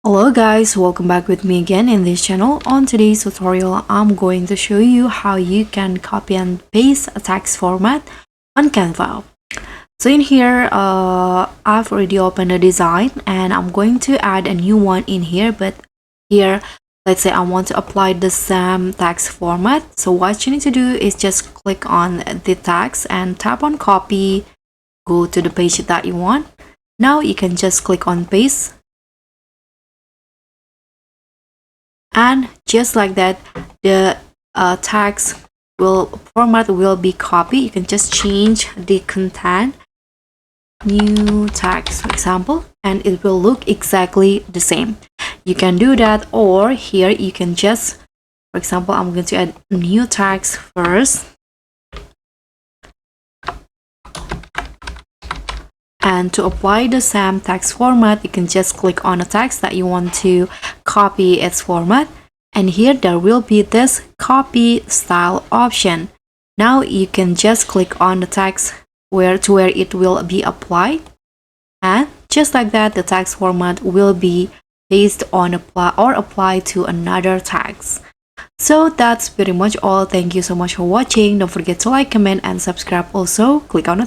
Hello guys, welcome back with me again in this channel. On today's tutorial, I'm going to show you how you can copy and paste a text format on Canva. So in here, I've already opened a design and I'm going to add a new one in here. But here, let's say I want to apply the same text format. So what you need to do is just click on the text and tap on copy, go to the page that you want. Now you can just click on paste. And just like that, the text format will be copied. You can just change the content, new text for example, and it will look exactly the same. You can do that, or here you can just, for example, I'm going to add new text first, and to apply the same text format, you can just click on a text that you want to copy its format, and here there will be this copy style option. Now you can just click on the text where it will be applied, and just like that, the text format will be based on apply to another text. So that's pretty much all. Thank you so much for watching. Don't forget to like, comment, and subscribe. Also click on the